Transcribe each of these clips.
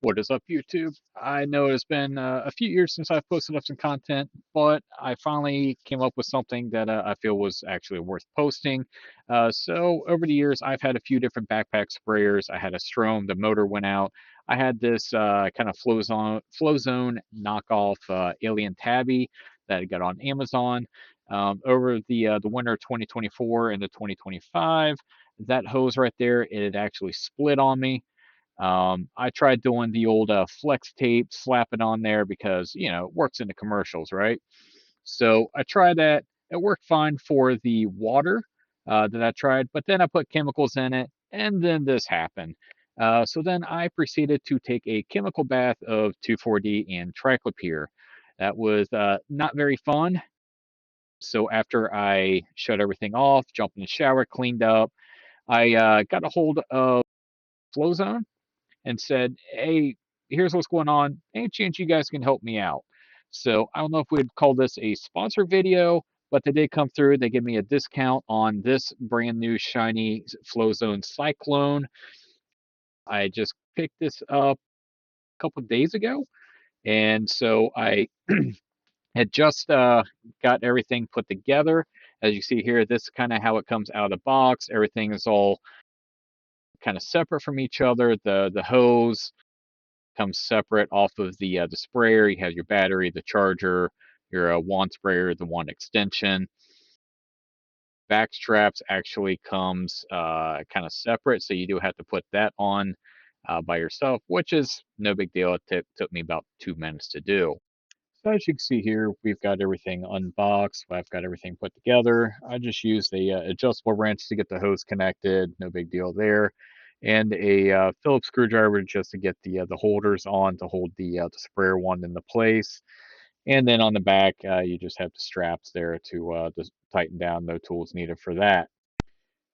What is up, YouTube? I know it's been a few years since I've posted up some content, but I finally came up with something that I feel was actually worth posting. So over the years, I've had a few different backpack sprayers. I had a Strom, the motor went out. I had this kind of Flowzone knockoff Alien Tabby that I got on Amazon. Over the winter of 2024 into 2025, that hose right there, it had actually split on me. I tried doing the old flex tape, slap it on there because, it works in the commercials, right? So I tried that. It worked fine for the water that I tried, but then I put chemicals in it, and then this happened. So then I proceeded to take a chemical bath of 2,4-D and triclopyr. That was not very fun. So after I shut everything off, jumped in the shower, cleaned up, I got a hold of Flowzone and said, "Hey, here's what's going on. Any chance you guys can help me out?" So I don't know if we'd call this a sponsor video, but they did come through. They give me a discount on this brand new shiny Flowzone Cyclone. I just picked this up a couple of days ago, and so I had just got everything put together. As you see here, this is kind of how it comes out of the box. Everything is all kind of separate from each other. The hose comes separate off of the sprayer. You have your battery, the charger, your wand sprayer, the wand extension. Back straps actually comes kind of separate, so you do have to put that on by yourself, which is no big deal. It took me about 2 minutes to do. So as you can see here, we've got everything unboxed. I've got everything put together. I just used a adjustable wrench to get the hose connected. No big deal there. And a Phillips screwdriver just to get the holders on to hold the sprayer wand into place. And then on the back, you just have the straps there to just tighten down. No tools needed for that.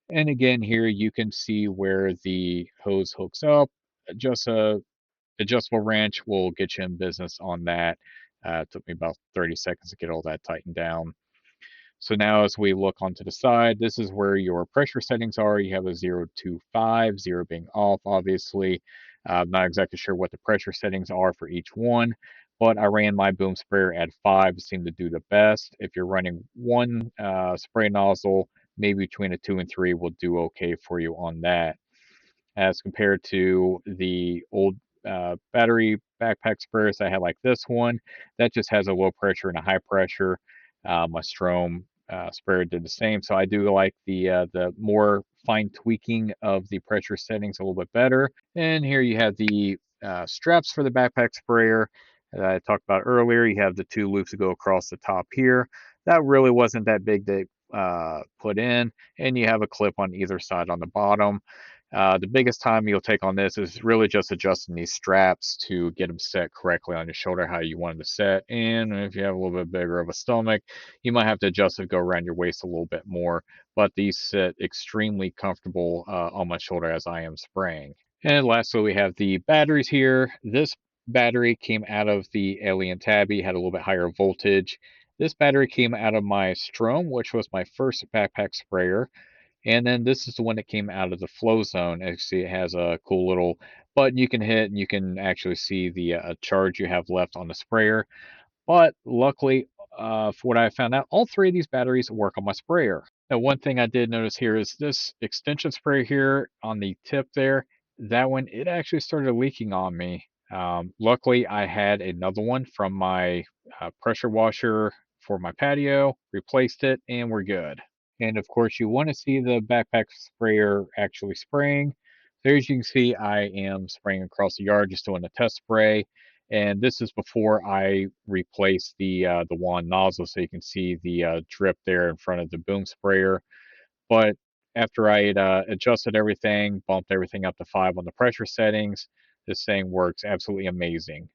And again, here you can see where the hose hooks up. Just a adjustable wrench will get you in business on that. It took me about 30 seconds to get all that tightened down. So now as we look onto the side, this is where your pressure settings are. You have a 0 to 5, 0 being off, obviously. I'm not exactly sure what the pressure settings are for each one, but I ran my boom sprayer at 5. It seemed to do the best. If you're running one spray nozzle, maybe between a 2 and 3 will do okay for you on that as compared to the old battery backpack sprayers I had like this one. That just has a low pressure and a high pressure. My Strom sprayer did the same. So I do like the more fine tweaking of the pressure settings a little bit better. And here you have the straps for the backpack sprayer that I talked about earlier. You have the two loops that go across the top here. That really wasn't that big to put in, and you have a clip on either side on the bottom. The biggest time you'll take on this is really just adjusting these straps to get them set correctly on your shoulder, how you want them to set. And if you have a little bit bigger of a stomach, you might have to adjust it, go around your waist a little bit more. But these sit extremely comfortable on my shoulder as I am spraying. And lastly, we have the batteries here. This battery came out of the Alien Tabby, had a little bit higher voltage. This battery came out of my Strom, which was my first backpack sprayer. And then this is the one that came out of the Flowzone. As you see, it has a cool little button you can hit, and you can actually see the charge you have left on the sprayer. But luckily, for what I found out, all three of these batteries work on my sprayer. Now, one thing I did notice here is this extension sprayer here on the tip there. That one, it actually started leaking on me. Luckily, I had another one from my pressure washer for my patio, replaced it, and we're good. And of course, you want to see the backpack sprayer actually spraying. There, as you can see, I am spraying across the yard, just doing a test spray. And this is before I replace the wand nozzle, so you can see the drip there in front of the boom sprayer. But after I had adjusted everything, bumped everything up to 5 on the pressure settings, this thing works absolutely amazing.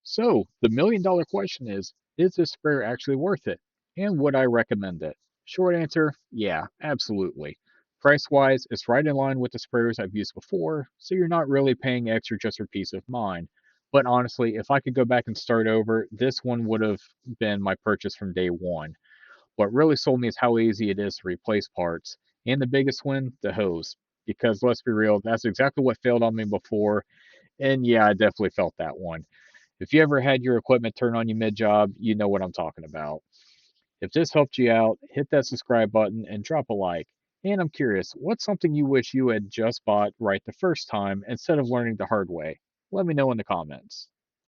So, the $1 million question is this sprayer actually worth it? And would I recommend it? Short answer, yeah, absolutely. Price wise, it's right in line with the sprayers I've used before, so you're not really paying extra just for peace of mind. But honestly, if I could go back and start over, this one would have been my purchase from day one. What really sold me is how easy it is to replace parts. And the biggest one, the hose. Because let's be real, that's exactly what failed on me before. And yeah, I definitely felt that one. If you ever had your equipment turn on you mid job, you know what I'm talking about. If this helped you out, hit that subscribe button and drop a like. And I'm curious, what's something you wish you had just bought right the first time instead of learning the hard way? Let me know in the comments.